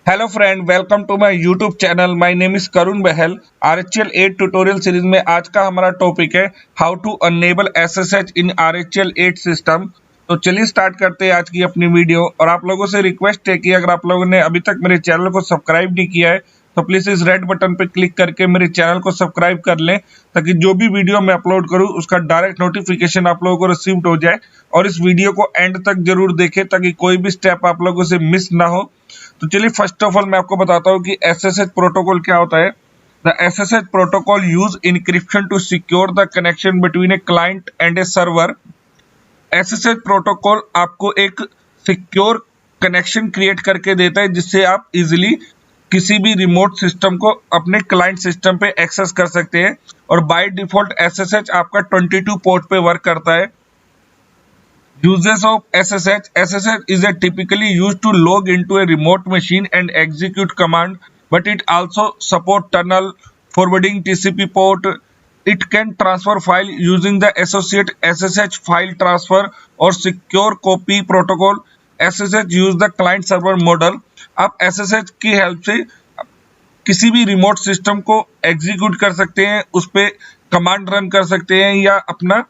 Hello friend, welcome to my YouTube channel. My name is Karun Bahl. RHEL 8 tutorial series में आज का हमारा topic है how to enable SSH in RHEL 8 system. तो चलिए स्टार्ट करते हैं आज की अपनी वीडियो। और आप लोगों से रिक्वेस्ट है कि अगर आप लोगों ने अभी तक मेरे चैनल को सब्सक्राइब नहीं किया है तो प्लीज इस रेड बटन पर क्लिक करके मेरे चैनल को सब्सक्राइब कर लें, ताकि जो भी वीडियो मैं अपलोड करूं उसका डायरेक्ट नोटिफिकेशन आप लोगों को रिसीव हो जाए। और इस वीडियो को एंड तक जरूर देखें ताकि कोई भी स्टेप आप लोगों से मिस ना हो। तो चलिए फर्स्ट ऑफ ऑल मैं आपको बताता हूँ कि एसएसएच प्रोटोकॉल क्या होता है। The SSH protocol use encryption to secure the connection between a client and a server. SSH protocol आपको एक सिक्योर कनेक्शन क्रिएट करके देता है जिससे आप इजीली किसी भी रिमोट सिस्टम को अपने क्लाइंट सिस्टम पे एक्सेस कर सकते हैं। और बाय डिफॉल्ट एसएसएच आपका 22 पोर्ट पे वर्क करता है। Uses of SSH. SSH is typically used to log into a remote machine and execute command, but it also support tunnel, forwarding TCP port. It can transfer file using the associate SSH file transfer or secure copy protocol. SSH use the client server model. आप SSH की help से किसी भी remote system को execute कर सकते हैं, उस पे कमांड रन कर सकते हैं या अपना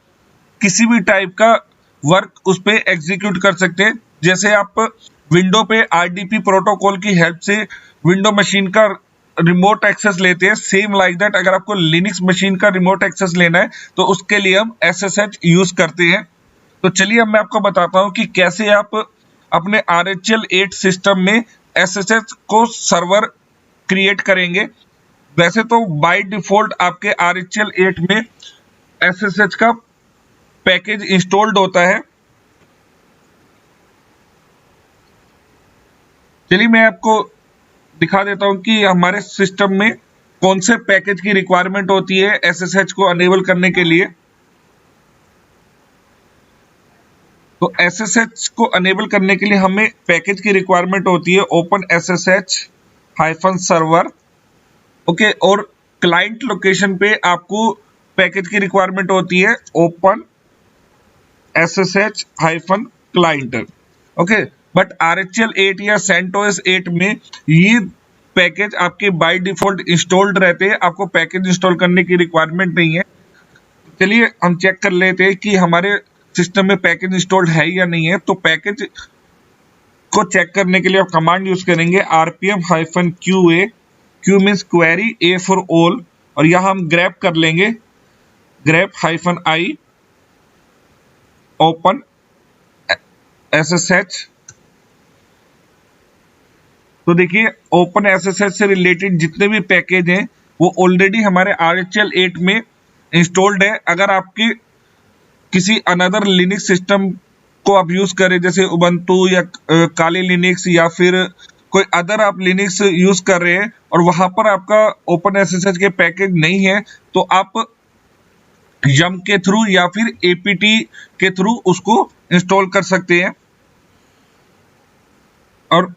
किसी भी टाइप का वर्क उस पे एग्जीक्यूट कर सकते हैं। जैसे आप विंडो पे आरडीपी प्रोटोकॉल की हेल्प से विंडो मशीन का रिमोट एक्सेस लेते हैं, सेम लाइक दैट अगर आपको लिनक्स मशीन का रिमोट एक्सेस लेना है तो उसके लिए हम एसएसएच यूज करते हैं। तो चलिए अब मैं आपको बताता हूँ कि कैसे आप अपने आरएचएल 8 सिस्टम में एसएसएच को सर्वर क्रिएट करेंगे। वैसे तो बाय डिफॉल्ट आपके आरएचएल 8 में एसएसएच का पैकेज इंस्टॉल्ड होता है। चलिए मैं आपको दिखा देता हूं कि हमारे सिस्टम में कौन से पैकेज की रिक्वायरमेंट होती है एसएसएच को अनेबल करने के लिए। तो एसएसएच को अनेबल करने के लिए हमें पैकेज की रिक्वायरमेंट होती है open SSH hyphen server. Okay, और क्लाइंट लोकेशन पे आपको पैकेज की रिक्वायरमेंट होती है open SSH hyphen client. Okay, but RHL 8 या सेंटोस 8 में ये पैकेज आपके बाय डिफॉल्ट इंस्टॉल्ड रहते हैं, आपको पैकेज इंस्टॉल करने की रिक्वायरमेंट नहीं है। चलिए हम चेक कर लेते हैं कि हमारे सिस्टम में पैकेज इंस्टॉल्ड है या नहीं है। तो पैकेज को चेक करने के लिए आप कमांड यूज करेंगे rpm hyphen QA। Q means query, A for all, और यहां हम ग्रैब कर लेंगे grab hyphen I open SSH। तो देखिए ओपन SSH से रिलेटेड जितने भी पैकेज हैं वो ऑलरेडी हमारे आरएचएल 8 में इंस्टॉल्ड है। अगर आपकी किसी अनदर लिनक्स सिस्टम को आप यूज करें जैसे उबंटू या काली लिनक्स या फिर कोई अदर आप लिनक्स यूज कर रहे हैं और वहां पर आपका ओपन SSH के पैकेज नहीं है, तो आप यम के थ्रू या फिर एपीटी के थ्रू उसको इंस्टॉल कर सकते हैं। और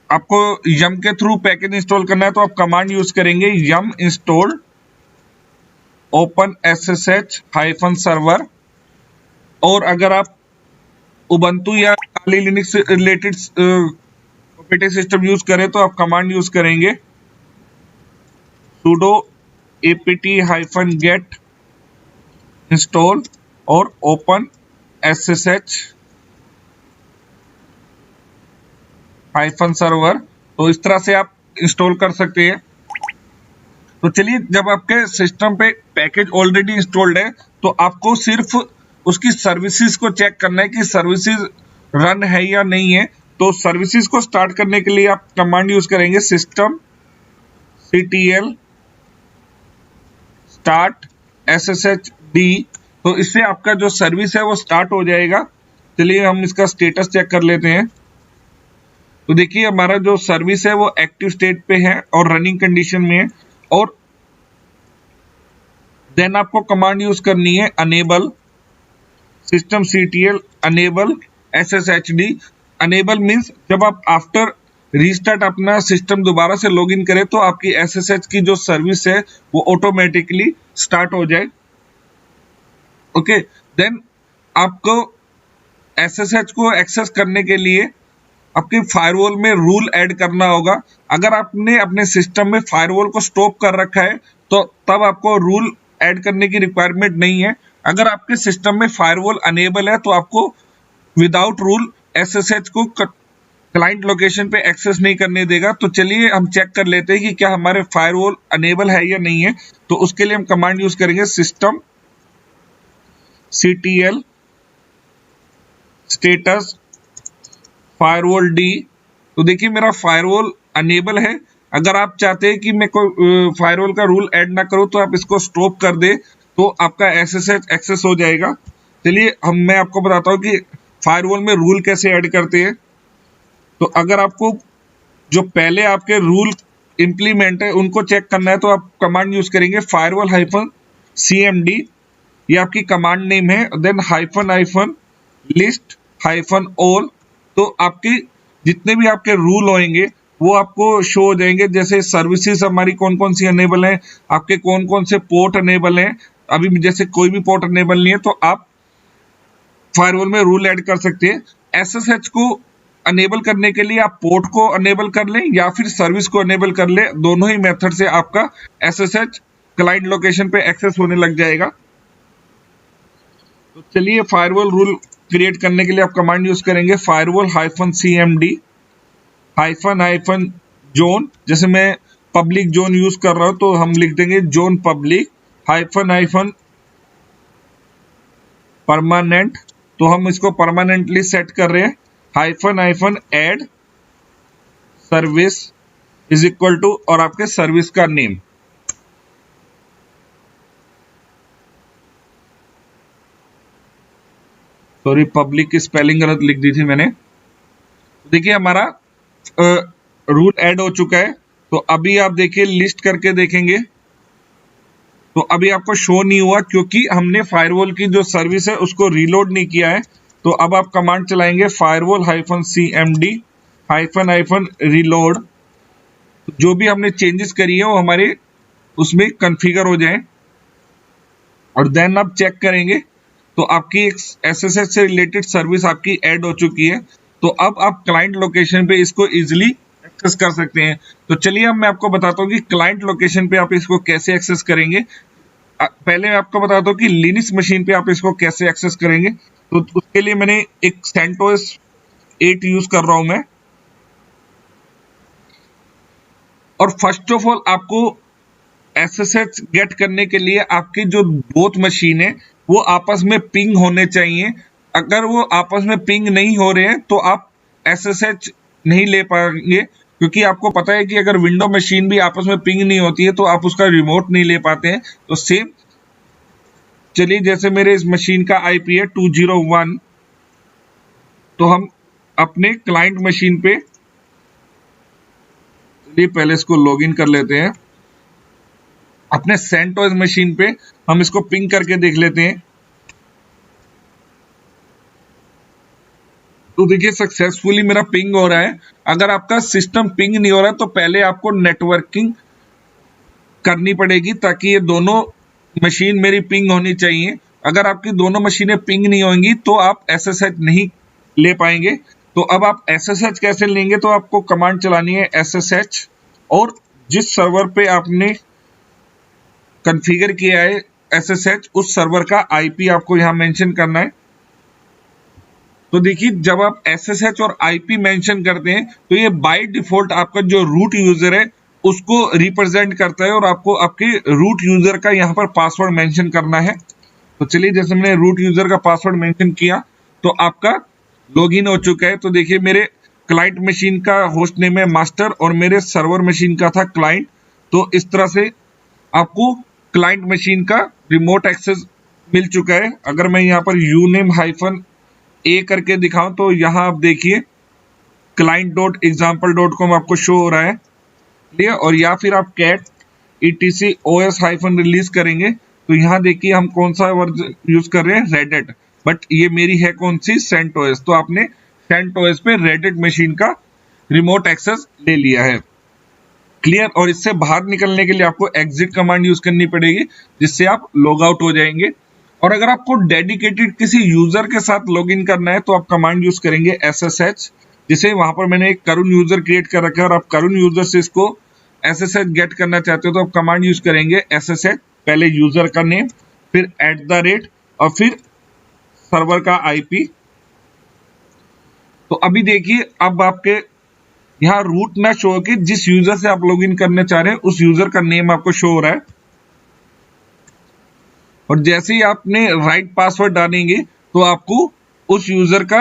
आपको यम के थ्रू पैकेज इंस्टॉल करना है तो आप कमांड यूज करेंगे yum install open SSH hyphen server. और अगर आप उबंटू या Kali Linux related operating system use करें तो आप कमांड यूज करेंगे sudo apt hyphen get install और ओपन SSH हाइफन सर्वर। तो इस तरह से आप इंस्टॉल कर सकते हैं। तो चलिए, जब आपके सिस्टम पे पैकेज ऑलरेडी इंस्टॉल्ड है तो आपको सिर्फ उसकी सर्विसेज को चेक करना है कि सर्विसेज रन है या नहीं है। तो सर्विसेज को स्टार्ट करने के लिए आप कमांड यूज करेंगे सिस्टम ctl स्टार्ट SSHD। तो इससे आपका जो सर्विस है वो स्टार्ट हो जाएगा। चलिए हम इसका स्टेटस चेक कर लेते हैं। तो देखिए हमारा जो सर्विस है वो एक्टिव स्टेट पे है और रनिंग कंडीशन में है। और देन आपको कमांड यूज करनी है enable system ctl enable SSHD। Enable means जब आप आफ्टर रीस्टार्ट अपना सिस्टम दोबारा से लॉगिन करें तो आपकी SSH की जो सर्विस है वो ऑटोमेटिकली स्टार्ट हो जाए। ओके, देन आपको SSH को एक्सेस करने के लिए आपके फायरवॉल में रूल ऐड करना होगा। अगर आपने अपने सिस्टम में फायरवॉल को स्टॉप कर रखा है तो तब आपको रूल ऐड करने की रिक्वायरमेंट नहीं है। अगर आपके सिस्टम में फायरवॉल अनेबल है तो आपको विदाउट रूल एसएसएच को क्लाइंट लोकेशन पे एक्सेस नहीं करने देगा। तो चलिए हम चेक कर लेते हैं कि क्या हमारे फायरवॉल अनेबल है या नहीं है। तो उसके लिए हम कमांड यूज करेंगे system ctl status firewall D. तो देखिए मेरा फायरवॉल अनेबल है। अगर आप चाहते हैं कि मैं कोई फायरवॉल का रूल ऐड ना करूं तो आप इसको स्टॉप कर दे तो आपका एसएसएच एक्सेस हो जाएगा। चलिए मैं आपको बताता हूं कि फायरवॉल में रूल कैसे ऐड करते हैं। तो अगर आपको जो पहले आपके रूल इंप्लीमेंट है उनको चेक करना है तो आप कमांड यूज करेंगे फायरवॉल -cmd। ये आपकी कमांड नेम है। Then -list -all। तो आपके जितने भी आपके रूल होंगे वो आपको शो हो जाएंगे। जैसे सर्विसेज हमारी कौन कौन सी अनेबल है, आपके कौन कौन से पोर्ट अनेबल हैं। अभी जैसे कोई भी पोर्ट अनेबल नहीं है तो आप फायरवॉल में रूल ऐड कर सकते हैं। एसएसएच को अनेबल करने के लिए आप पोर्ट को अनेबल कर लें या फिर सर्विस को अनेबल कर लें। दोनों ही मेथड से आपका एसएसएच क्लाइंट लोकेशन पे एक्सेस होने लग जाएगा। तो चलिए फायरवॉल रूल क्रिएट करने के लिए आप कमांड यूज करेंगे फायरवॉल -cmd -जोन। जैसे मैं पब्लिक जोन यूज कर रहा हूं तो हम लिख देंगे जोन पब्लिक परमानेंट। तो हम इसको परमानेंटली सेट कर रहे हैं। -Add service is equal to और आपके सर्विस का नेम। सॉरी पब्लिक की स्पेलिंग गलत लिख दी थी मैंने। देखिए हमारा रूल ऐड हो चुका है। तो अभी आप देखिए लिस्ट करके देखेंगे तो अभी आपको शो नहीं हुआ क्योंकि हमने फायरवॉल की जो सर्विस है उसको रीलोड नहीं किया है। तो अब आप कमांड चलाएंगे फायरवॉल -cmd -reload। जो भी हमने चेंजेस करी है वो हमारे उसमें कॉन्फ़िगर हो जाए और देन आप चेक करेंगे तो आपकी एक एसएसएच से रिलेटेड सर्विस आपकी ऐड हो चुकी है। तो अब आप क्लाइंट लोकेशन पे इसको इजीली एक्सेस कर सकते हैं। तो चलिए अब मैं आपको बताता हूँ कि क्लाइंट लोकेशन पे आप इसको कैसे एक्सेस करेंगे। पहले मैं आपको बताता हूँ कि लिनक्स मशीन पे आप इसको कैसे एक्सेस करेंगे। तो उसके लिए मैंने एक CentOS 8 यूज कर रहा हूं मैं। और फर्स्ट ऑफ ऑल आपको एसएसएच गेट करने के लिए आपकी जो बोथ मशीन है वो आपस में पिंग होने चाहिए। अगर वो आपस में पिंग नहीं हो रहे हैं तो आप एसएसएच नहीं ले पाएंगे क्योंकि आपको पता है कि अगर विंडो मशीन भी आपस में पिंग नहीं होती है तो आप उसका रिमोट नहीं ले पाते हैं। तो सेम चलिए जैसे मेरे इस मशीन का आईपी है 201। तो हम अपने क्लाइंट मशीन पे चलिए पहले इसको लॉगिन कर लेते हैं। अपने CentOS मशीन पे हम इसको पिंग करके देख लेते हैं। तो देखिए सक्सेसफुली मेरा पिंग हो रहा है। अगर आपका सिस्टम पिंग नहीं हो रहा है तो पहले आपको नेटवर्किंग करनी पड़ेगी ताकि ये दोनों मशीन मेरी पिंग होनी चाहिए। अगर आपकी दोनों मशीनें पिंग नहीं होंगी तो आप एसएसएच नहीं ले पाएंगे। तो अब आप एसएसएच कैसे लेंगे तो आपको कमांड चलानी है SSH और जिस सर्वर पे आपने कॉन्फ़िगर किया है SSH उस सर्वर का आईपी आपको यहां मेंशन करना है। तो देखिए जब आप SSH और आईपी मेंशन करते हैं तो ये बाय डिफॉल्ट आपका जो रूट यूजर है उसको रिप्रेजेंट करता है और आपको आपके रूट यूजर का यहाँ पर पासवर्ड मेंशन करना है। तो चलिए जैसे मैंने रूट यूजर का पासवर्ड मेंशन किया तो आपका लॉगिन हो चुका है। तो देखिए मेरे क्लाइंट मशीन का होस्ट नेम है मास्टर और मेरे सर्वर मशीन का था क्लाइंट। तो इस तरह से आपको क्लाइंट मशीन का रिमोट एक्सेस मिल चुका है। अगर मैं यहाँ पर uname-a करके दिखाऊं तो यहाँ आप देखिए client.example.com आपको शो हो रहा है ठीक है। और या फिर आप cat etc os-release करेंगे तो यहाँ देखिए हम कौन सा वर्जन यूज कर रहे हैं रेडिट। बट ये मेरी है कौन सी CentOS। तो आपने CentOS पे रेडिट मशीन का रिमोट एक्सेस ले लिया है क्लियर। और इससे बाहर निकलने के लिए आपको एग्जिट कमांड यूज करनी पड़ेगी जिससे आप लॉग आउट हो जाएंगे। और अगर आपको डेडिकेटेड किसी यूजर के साथ लॉगिन करना है तो आप कमांड यूज करेंगे SSH जैसे वहां पर मैंने एक करुण यूजर क्रिएट कर रखा है और आप करुण यूजर से इसको SSH गेट करना चाहते हो तो आप कमांड यूज करेंगे SSH, पहले यूजर का नेम, फिर @ और फिर सर्वर का IP। तो अभी देखिए, अब आपके यहाँ रूट ना शो कि जिस यूजर से आप लॉगिन करने चाह रहे हैं उस यूजर का नेम आपको शो हो रहा है। और जैसे ही आपने राइट पासवर्ड डालेंगे तो आपको उस यूजर का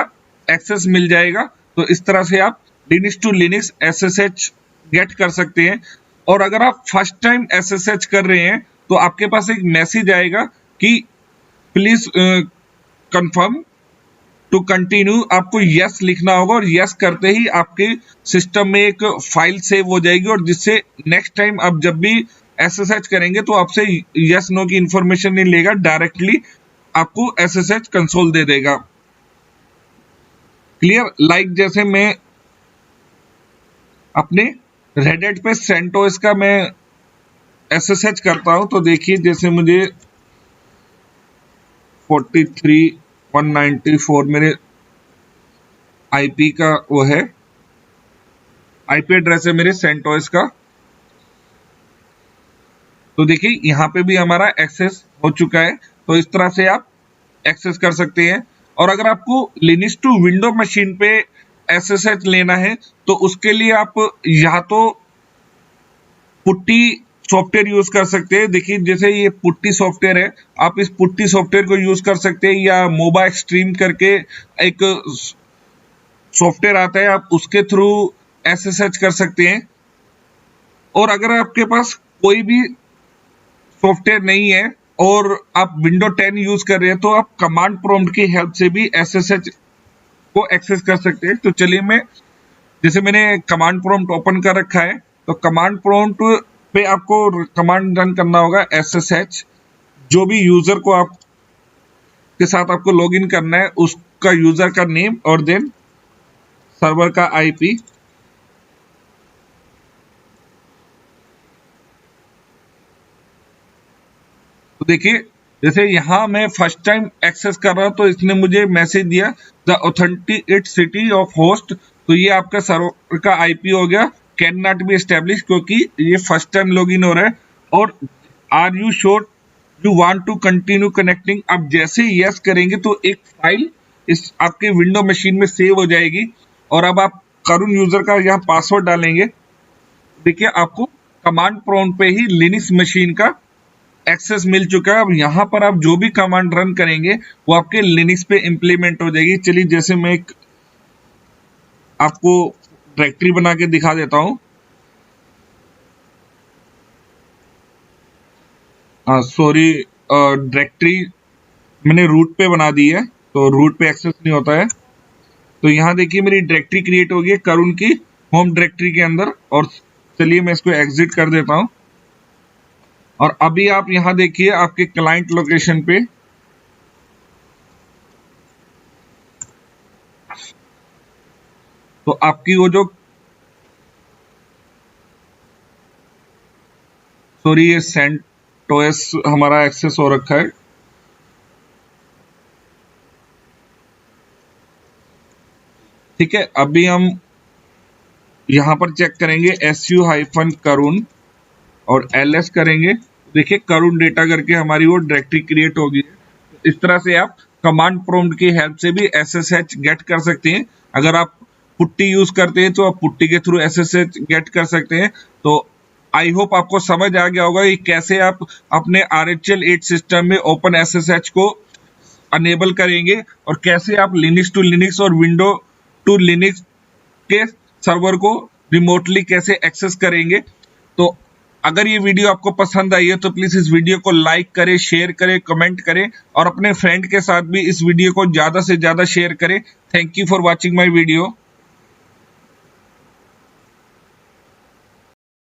एक्सेस मिल जाएगा। तो इस तरह से आप Linux to Linux SSH get कर सकते हैं। और अगर आप फर्स्ट टाइम SSH कर रहे हैं तो आपके पास एक मैसेज आएगा कि प्लीज कंफर्म टू कंटिन्यू, आपको यस लिखना होगा और यस करते ही आपके सिस्टम में एक फाइल सेव हो जाएगी और जिससे नेक्स्ट टाइम आप जब भी SSH करेंगे तो आपसे यस नो की इंफॉर्मेशन नहीं लेगा, डायरेक्टली आपको SSH कंसोल दे देगा। क्लियर? लाइक जैसे मैं अपने रेडिट पे सेंटोस का मैं SSH करता हूं तो देखिए, जैसे मुझे 43,194 मेरे IP का वो है, IP एड्रेस है मेरे सेंटोस का। तो देखिए यहाँ पे भी हमारा एक्सेस हो चुका है। तो इस तरह से आप एक्सेस कर सकते हैं। और अगर आपको लिनक्स टू विंडो मशीन पे SSH लेना है तो उसके लिए आप या तो पुट्टी सॉफ्टवेयर यूज कर सकते हैं। देखिए जैसे ये पुट्टी सॉफ्टवेयर है, आप इस पुट्टी सॉफ्टवेयर को यूज कर सकते हैं, या मोबा एक्सट्रीम करके एक सॉफ्टवेयर आता है, आप उसके थ्रू SSH कर सकते हैं। और अगर आपके पास कोई भी सॉफ्टवेयर नहीं है और आप विंडो 10 यूज कर रहे हैं तो आप कमांड प्रॉम्प्ट की हेल्प से भी SSH को एक्सेस कर सकते हैं। तो चलिए, जैसे मैंने कमांड प्रॉम्प्ट ओपन कर रखा है तो कमांड प्रॉम्प्ट पे आपको कमांड रन करना होगा SSH, जो भी यूजर को आप के साथ आपको लॉगिन करना है उसका यूजर का नेम और देन सर्वर का IP। तो देखिए, जैसे यहाँ मैं फर्स्ट टाइम एक्सेस कर रहा हूँ तो इसने मुझे मैसेज दिया the authenticate city of host. तो ये आपका सर्वर का IP हो गया, कैन नॉट बी एस्टेब्लिश, क्योंकि ये फर्स्ट टाइम लॉगिन हो रहा है। और are you sure you want to continue connecting, आप जैसे यस करेंगे तो एक फाइल इस आपके विंडो मशीन में सेव हो जाएगी। और अब आप करुण यूजर का यहाँ पासवर्ड डालेंगे। देखिए आपको कमांड प्रॉम्प्ट पे ही लिनक्स मशीन का एक्सेस मिल चुका है। अब यहाँ पर आप जो भी कमांड रन करेंगे वो आपके लिनक्स पे इंप्लीमेंट हो जाएगी। चलिए, जैसे मैं एक आपको डायरेक्टरी बना के दिखा देता हूँ। सॉरी, डायरेक्टरी मैंने रूट पे बना दी है तो रूट पे एक्सेस नहीं होता है। तो यहाँ देखिए मेरी डायरेक्टरी क्रिएट होगी है करुण की होम डायरेक्टरी के अंदर। और चलिए मैं इसको एग्जिट कर देता हूँ। और अभी आप यहाँ देखिए आपके क्लाइंट लोकेशन पे तो आपकी वो जो सॉरी ये सेंटोस हमारा एक्सेस हो रखा है। ठीक है, अभी हम यहाँ पर चेक करेंगे su-करुण और ls करेंगे। देखिए करुण डेटा करके हमारी वो डायरेक्टरी क्रिएट होगी। इस तरह से आप कमांड प्रॉम्प्ट की हेल्प से भी SSH गेट कर सकते हैं। अगर आप पुट्टी यूज करते हैं तो आप पुट्टी के थ्रू SSH गेट कर सकते हैं। तो आई होप आपको समझ आ गया होगा कि कैसे आप अपने RHEL 8 सिस्टम में ओपन SSH को अनेबल करेंगे और कैसे आप लिनक्स टू लिनक्स और विंडो टू लिनक्स के सर्वर को रिमोटली कैसे एक्सेस करेंगे। तो अगर ये वीडियो आपको पसंद आई है तो प्लीज इस वीडियो को लाइक करें, शेयर करें, कमेंट करें और अपने फ्रेंड के साथ भी इस वीडियो को ज्यादा से ज्यादा शेयर करें। Thank you for watching my video.